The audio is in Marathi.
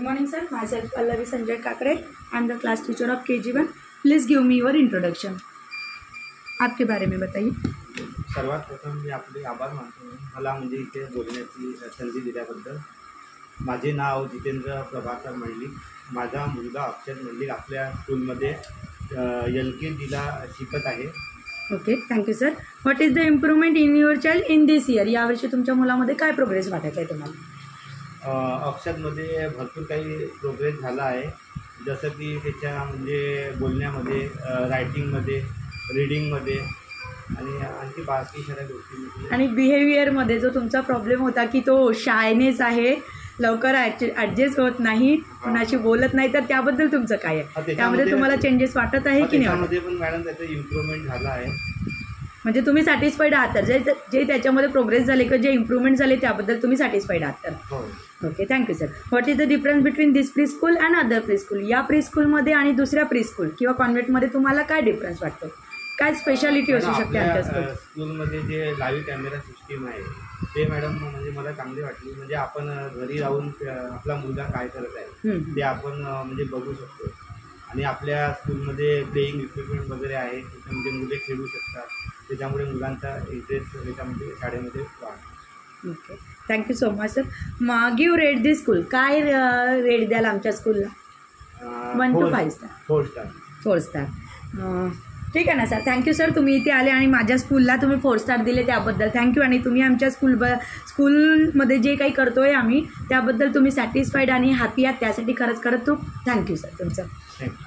Good morning, sir. Myself Pallavi Sanjay Kakre. I am the class teacher of KG1. Please give me your introduction. आपके बारे में बताइए. सर्वात प्रथम मी आपले आभार मानतो मला म्हणजे इथे बोलण्याची संधी दिल्याबद्दल. माझे नाव जितेंद्र प्रभाकर मंडलिक. माझा मुलगा अक्षर मंडलिक आपल्या स्कूलमध्ये LKGला शिकत आहे. Okay, thank you sir. What is the improvement in your child in this year? यावर्षी तुमच्या मुलामध्ये काय प्रोग्रेस वाटत आहे तुम्हाला? अक्षरमध्ये भरपूर काही प्रोग्रेस झाला आहे. जसं की त्याच्या म्हणजे बोलण्यामध्ये, रायटिंगमध्ये, रीडिंगमध्ये आणि आणखी बाकी सगळ्या गोष्टींमध्ये. आणि बिहेवियरमध्ये जो तुमचा प्रॉब्लेम होता की तो शायनेस आहे, लवकर ॲडजस्ट होत नाही, कुणाशी बोलत नाही, तर त्याबद्दल तुमचं काय आहे? त्यामध्ये तुम्हाला चेंजेस वाटत आहे की नाही? त्यामध्ये पण मॅडम त्याचं इम्प्रूव्हमेंट झालं आहे. म्हणजे तुम्ही सॅटिस्फाईड आहात तर जे त्याच्यामध्ये प्रोग्रेस झाले किंवा जे इम्प्रूव्हमेंट झाले त्याबद्दल तुम्ही सॅटिस्फाईड आहात तर? हो. Okay, thank you sir. What is the difference between this pre school and other pre school? या प्री स्कूलमध्ये आणि दुसऱ्या प्री स्कूल किंवा कॉन्व्हेंटमध्ये तुम्हाला काय डिफरन्स वाटतो? काय स्पेशालिटी असू शकते आमच्या स्कूलमध्ये जे लाईव्ह कॅमेरा सिस्टीम आहे ते मॅडम म्हणजे मला चांगली वाटली. म्हणजे आपण घरी राहून आपला मुलगा काय करत आहे ते आपण म्हणजे बघू शकतो. आणि आपल्या स्कूलमध्ये प्लेइंग इक्विपमेंट वगैरे आहे, त्याच्यामध्ये मुले खेळू शकतात. त्याच्यामुळे मुलांचा इंटरेस्ट त्याच्यामध्ये शाळेमध्ये वाढतो. Okay, thank you so much sir. Give rate this school. काय रेट द्याल आमच्या स्कूलला? 1 to 5 स्टार. 4 स्टार. 4 स्टार. ठीक आहे ना सर. थँक्यू सर, तुम्ही इथे आले आणि माझ्या स्कूलला तुम्ही 4 स्टार दिले त्याबद्दल थँक्यू. आणि तुम्ही आमच्या स्कूलमध्ये जे काही करतो आहे आम्ही त्याबद्दल तुम्ही सॅटिस्फाईड आणि हॅपी आहात त्यासाठी खरंच खूप थँक्यू सर तुमचं. थँक्यू.